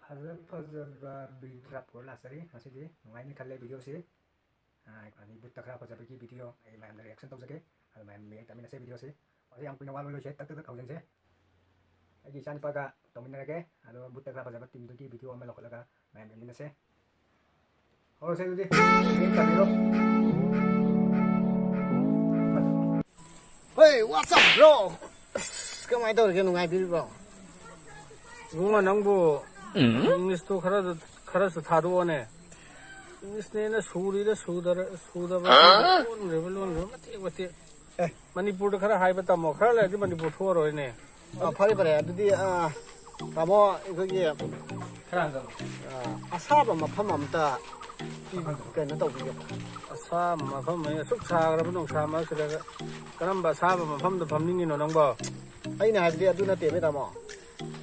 ꯐꯖꯕ ꯕꯤꯗ꯭ꯔꯥꯞ ꯄꯨꯔ ꯂꯥꯛꯆꯔꯤ ꯉꯁꯤꯗꯤ ꯅꯨꯡꯉꯥꯏꯅꯤ ꯈꯜꯂꯦ ꯚꯤꯗꯤꯑꯣꯁꯤ ꯑꯩ ꯕꯨꯠꯇ ꯈꯔ ꯐꯖꯕꯒꯤ ꯚꯤꯗꯤꯑꯣ ꯑꯩ ꯃꯌꯥꯝꯗ ꯔꯤꯑꯦꯛꯁꯟ ꯇꯧꯖꯒꯦ ꯑꯗꯨ ꯃꯌꯥꯝ ꯌꯦꯡ ꯇꯥꯃꯤꯟꯅꯁꯦ ꯚꯤꯗꯤꯑꯣꯁꯤ ꯍꯧꯖꯤꯛ ꯌꯥꯝ ꯀꯨꯏꯅ ꯋꯥ ꯂꯣꯏꯁꯦ ꯇꯛ ꯍꯧꯖꯤꯟꯁꯦ ꯑꯩꯒꯤ ꯏꯆꯥꯅꯨꯄꯥꯒ ꯇꯧꯃꯤꯟꯅꯔꯒꯦ ꯑꯗꯣ ꯕꯨꯠꯇ ꯈꯔ ꯐꯖꯕ ꯇꯤꯝꯗꯨꯒꯤ ꯚꯤꯗꯤꯑꯣ ꯑꯃ ꯂꯧꯈꯠꯂꯒ ꯃꯌꯥꯝ ꯌꯦꯡꯃꯤꯟꯅꯁꯦ ꯍꯧꯔꯁꯦ ꯑꯗꯨꯗꯤ ꯌꯦꯡ ꯇꯥꯕꯤꯔꯣ Hey, what's up, bro? Kamain tawrige nungaibiribro? Bunga nangbo English to khara sa thadone. English ne na suri da sudara mati Manipur da khara haiba tamo khara la di Manipur thoro ne. Phari pare adudi tamo ikhogi Khara ga asaba mafam amta kaina tawbiga asa mafam me suk sagra bunong sama sira karamba asaba mafam da famningi no nangbo aina hadri aduna te me tamo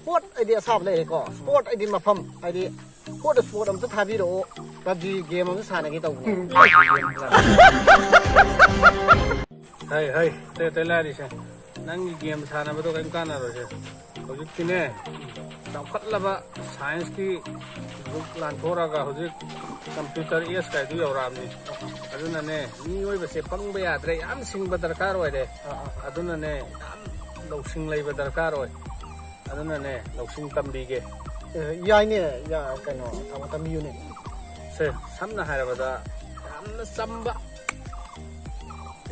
sport idea asab le ko sport idea mafam idea sport amta thabiro PUBG game amta sanagi tawbi hai te la ri se nangi game sana ba to kai kana ro se hojik tine chawkhatlaba science ki book lan thora ga hojik computer es kai du yawramni aduna ne ni oi ba se pangba yadre yam singba darkar oi de aduna ne yam loksing leiba darkar oi aduna ne loksing tambige yai ne ya kaino amata miyu ne se samna harabada yamna samba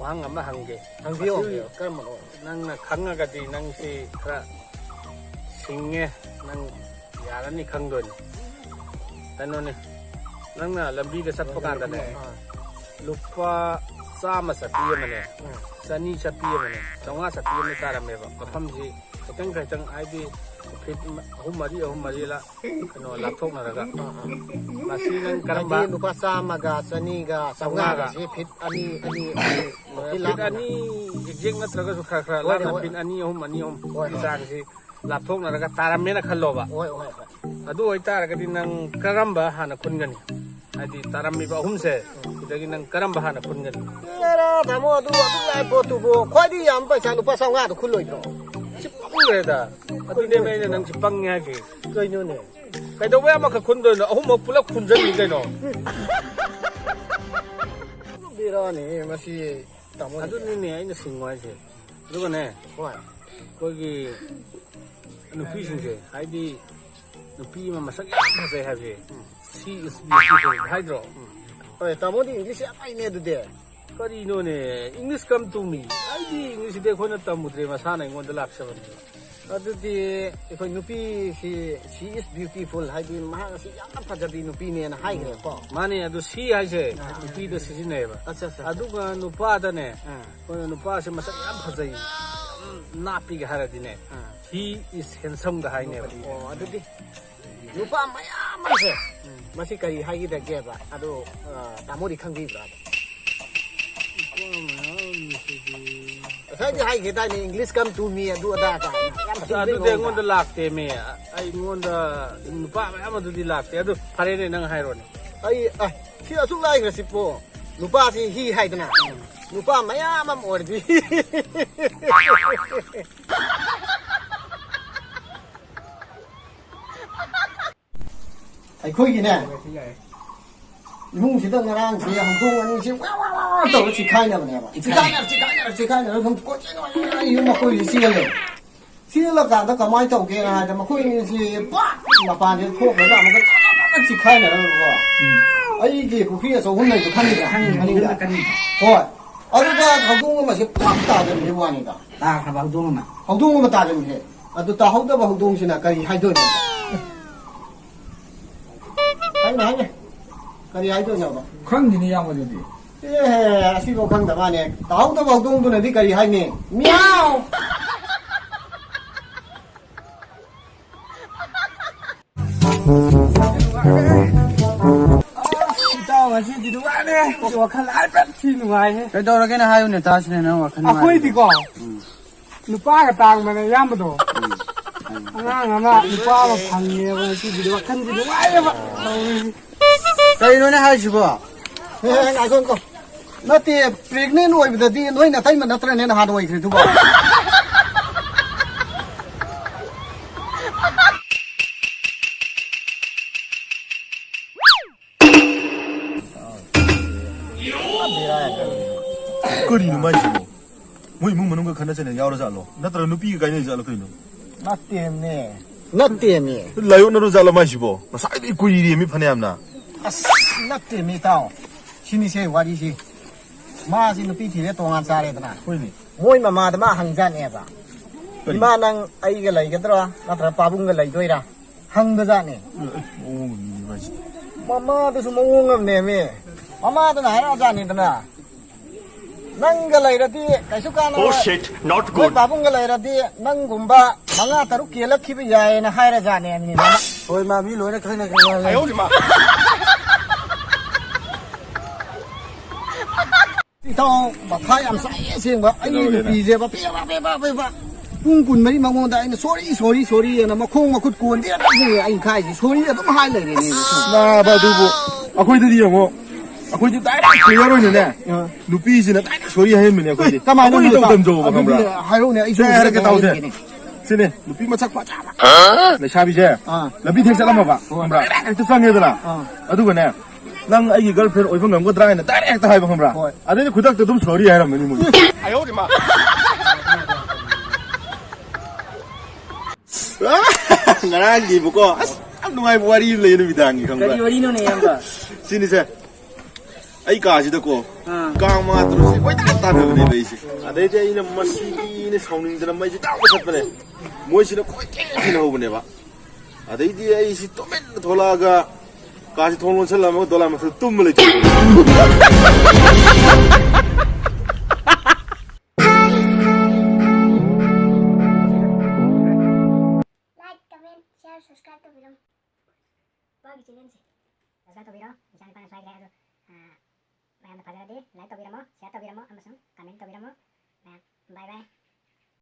wang amma hange angbiyo karma no nangna khangagadi nangsi khara singge nang yarani khangdoni tanone nangna lambi da satpa kanda ne lupa sama sapi mane sani sapi mane chonga sapi mane tarame ba mafam ji khitang id fit humari la no lapthok na raga masi nang karamba lupa sama ga sani ga chonga ga si fit ani fit ani exact natraga su khara la fit ani chang si lapthok na raga tarame na khallo ba oi adu oi taragadi nang karamba hana khungani adi tarami ba humse idagi nang karamba hana khungani era tamo adu lai po tu bo khwadi yam paisa lupa chonga du khuloi dro chipangreda adu ne me nang chipang nya ji kaino ne kai do ba ma ka khundo no ahum pulak khunjan ni kai no bira ne masi tamo adu ne ai na singwai je adu ne hoi kogi nupi singse haidi nupi ma masak yam phasai ha je she is beautiful hydro oi tamo di english ai ne du de kari no ne English come to me haidi English de khona tamudre ma sana ngon da lak saban adu di ikoi nupi she is beautiful haidi ma si yam phajabi nupi ne na hai gre ko mane adu si ha je nupi da si ne ba acha adu ga nupa da ne ko nupa se masak yam phasai napi ga haradi ne he is handsome ga hai ne ba oh adu di nupa mayam se masi kai hai da ge ba adu tamo di khangbi bra sai di hai ge da ni english come to me adu ada ta adu de ngon da lakte me ai ngon da nupa ma adu di lakte adu phare ne nang hai ro ne ai si asu lai gre si po nupa si hi hai da na nupa mayam am or di ai khoi gi ne imung si da ngarang si hang dong ani si wa to si khai na ne ba si khai na không có chuyện nói yêu mà khoi si le ga da ka mai to ge na da ma khoi ni si pa ma pa de thok da ma ka si khai na ba ai gi ku khi so hun nei to khan ni da ani da kan ni hoi adu da hang dong ma si pa ta de ni wa ni da ta kha ba dong ma hang dong ma ta de ni adu ta hau da ba hang dong si na kai hai do ni hai na kari ai to nya ba khang ni yang ma di asi ko khang da ba ne tao to ba dong to ne di kari hai ne miao tao mà chỉ đi qua đây我看来不挺努爱嘿 kai dora kana hayu ne ta sne na wa khan akwai di ko nupa ka tang ma yam do angang ama nupa ma phangye ba chỉ đi wa khan di nu ai ba kai no ne hai shi bo he ngai kon ko na ti pregnant oi da di noi na tai ma na tra ne na ha noi khri tu ba ꯀꯔꯤꯅꯣ ꯃꯥꯏꯁꯤꯕꯣ ꯃꯣꯏ ꯏꯃꯨꯡ ꯃꯅꯨꯡꯒ ꯈꯠꯅ ꯆꯩꯅ ꯌꯥꯎꯔꯖꯥꯠꯂꯣ ꯅꯠꯇ꯭ꯔꯒ ꯅꯨꯄꯤꯒ ꯀꯥꯏꯅꯩꯖꯥꯠꯂꯣ ꯀꯩꯅꯣ ꯅꯠꯇꯦꯃꯤ ꯂꯥꯌꯣꯛꯅꯔꯣꯖꯥꯠꯂꯣ ꯃꯥꯏꯁꯤꯕꯣ ꯉꯁꯥꯏꯗꯒꯤ ꯀꯨꯏꯔꯦꯃꯤ ꯐꯅꯌꯥꯝꯅ ꯑꯁ ꯅꯠꯇꯦꯃꯤ ꯏꯇꯥꯎ ꯁꯤꯅꯤꯁꯦ ꯋꯥꯔꯤꯁꯤ ꯃꯥꯁꯤ ꯅꯨꯄꯤ ꯊꯤꯔꯦ ꯇꯣꯉꯥꯟ ꯆꯥꯔꯦꯗꯅ ꯍꯣꯏꯅꯦ ꯃꯣꯏ ꯃꯃꯥꯗ ꯃꯥ ꯍꯪꯖꯥꯠꯅꯦꯕ ꯀꯔꯤ? ꯏꯃꯥ ꯅꯪ ꯑꯩꯒ ꯂꯩꯒꯗ꯭ꯔꯥ ꯅꯠꯇ꯭ꯔꯒ ꯄꯥꯕꯨꯡꯒ ꯂꯩꯗꯣꯏꯔꯥ ꯍꯪꯕꯖꯥꯠꯅꯦ ꯃꯑꯣꯡꯅꯤ ꯃꯥꯏꯁꯤ ꯃꯃꯥꯗꯨꯁꯨ ꯃꯑꯣꯡ ꯑꯃꯅꯦꯃꯤ ꯃꯃꯥꯗꯨꯅ ꯍꯥꯏꯔꯛꯑꯖꯥꯠꯅꯤꯗꯅ ꯅꯪꯒ ꯂꯩꯔꯗꯤ ꯀꯩꯁꯨ ꯀꯥꯟꯅꯔꯣꯏ ꯅꯣꯏ ꯄꯥꯕꯨꯡꯒ ꯂꯩꯔꯗꯤ ꯅꯪꯒꯨꯝꯕ 5 6 ꯀꯦꯜꯂꯛꯈꯤꯕ ꯌꯥꯏꯌꯦꯅ ꯍꯥꯏꯔꯖꯥꯠꯅꯦ ꯍꯣꯏ ꯃꯥ ꯃꯤ ꯂꯣꯏꯅ ꯈꯪꯅ ꯏꯇꯥꯎ ꯃꯊꯥ ꯌꯥꯝ ꯁꯥꯏ ꯑꯁꯦꯡꯕ ꯑꯩ ꯅꯨꯄꯤꯁꯦ ꯄꯨꯡ 24 ꯃꯉꯣꯟꯗ ꯑꯩꯅ ꯁꯣꯔꯤ ꯑꯅ ꯃꯈꯣꯡ ꯃꯈꯨꯠ ꯀꯣꯟꯗꯦ ꯑꯩ ꯈꯥꯏꯁꯤ ꯁꯣꯔꯤ ꯑꯗꯨꯝ ꯍꯥꯏ ꯂꯩꯔꯦꯅꯦ ꯅꯥꯕ ꯑꯗꯨꯕꯨ ꯑꯩꯈꯣꯏꯗꯗꯤ ꯌꯦꯡꯉꯣ ꯑꯩꯈꯣꯏꯗꯤ ꯗꯥꯏꯔꯦꯛ ꯀ꯭ꯂꯤꯌꯔ ꯑꯣꯏꯅꯅꯦ ꯅꯨꯄꯤꯁꯤꯅ ꯗꯥꯏꯔꯦꯛ ꯁꯣꯔꯤ ꯍꯥꯏꯍꯟꯕꯅꯦ ꯑꯩꯈꯣꯏꯗꯤ ꯀꯃꯥꯏꯅ ꯑꯩꯈꯣꯏ ꯇꯧ ꯇꯝꯖꯧꯕ ꯈꯪꯕ꯭ꯔꯥ ꯍꯥꯏꯔꯛꯎꯅꯦ ꯑꯩꯁꯨ ꯍꯥꯏꯔꯛꯀꯦ ꯇꯧꯁꯦ ꯁꯤꯅꯦ ꯅꯨꯄꯤ ꯃꯁꯛ ꯐꯖꯕ ꯂꯩꯁꯥꯕꯤꯁꯦ ꯂꯝꯕꯤ ꯊꯦꯛ ꯆꯠꯂꯝꯃꯕ ꯈꯪꯕ꯭ꯔꯥ ꯍꯦꯛꯇ ꯆꯪꯉꯦꯗꯅ ꯑꯗꯨꯒꯅꯦ ꯅꯪ ꯑꯩꯒꯤ ꯒꯔꯜ ꯐ꯭ꯔꯦꯟ ꯑꯣꯏꯕ ꯉꯝꯒꯗ꯭ꯔꯥ ꯍꯥꯏꯅ ꯗꯥꯏꯔꯦꯛ ꯍꯦꯛꯇ ꯍꯥꯏꯕ ꯈꯪꯕ꯭ꯔꯥ ꯑꯗꯩꯗꯤ ꯈꯨꯗꯛꯇ ꯑꯗꯨꯝ ꯁꯣꯔꯤ ꯍꯥꯏꯔꯝꯃꯅꯤ ꯃꯣꯏ ꯉꯔꯥꯡꯒꯤꯕꯀꯣ ꯑꯁ ꯌꯥꯝ ꯅꯨꯡꯉꯥꯏꯕ ꯋꯥꯔꯤ ꯑꯃ ꯂꯩ ꯅꯨꯃꯤꯗꯥꯡꯒꯤ ꯈꯪꯕ꯭ꯔꯥ ꯀꯔꯤ ꯋꯥꯔꯤꯅꯣꯅꯦ ꯌꯥꯝꯕ ꯁꯤꯅꯤꯁꯦ ꯑꯩ ꯀꯥꯁꯤꯗꯀꯣ ꯀꯥꯡ 5 ꯇꯔꯨꯛꯁꯦ ꯀꯣꯏꯇꯥꯟ ꯇꯥꯟꯅꯕꯅꯦꯕ ꯑꯩꯁꯦ ꯑꯗꯩꯗꯤ ꯑꯩꯅ ꯃꯁꯤꯒꯤꯅ ꯁꯥꯎꯅꯤꯡꯗꯅ ꯃꯩꯁꯦ ꯇꯥꯛ ꯃꯨꯊꯠꯄꯅꯦ ꯃꯣꯏꯁꯤꯅ ꯀꯣꯏꯊꯦꯟ ꯍꯧꯕꯅꯦꯕ ꯑꯗꯩꯗꯤ ꯑꯩꯁꯤ ꯇꯨꯃꯤꯟꯅ ꯊꯣꯛꯂꯛꯑꯒ ꯀꯥꯁꯤ ꯊꯣꯡ ꯂꯣꯟꯁꯜꯂꯝꯃꯒ ꯗꯣꯂꯥꯟ ꯃꯊꯛꯇ ꯇꯨꯝꯃ ꯂꯩꯊꯣꯛꯄꯅꯦ Like, comment, share, subscribe to video. Bagi channel si. Subscribe to video. Jangan lupa subscribe ya. Mayam pada tadi like to video mo, share to video mo, amasung comment to video mo. Bye bye.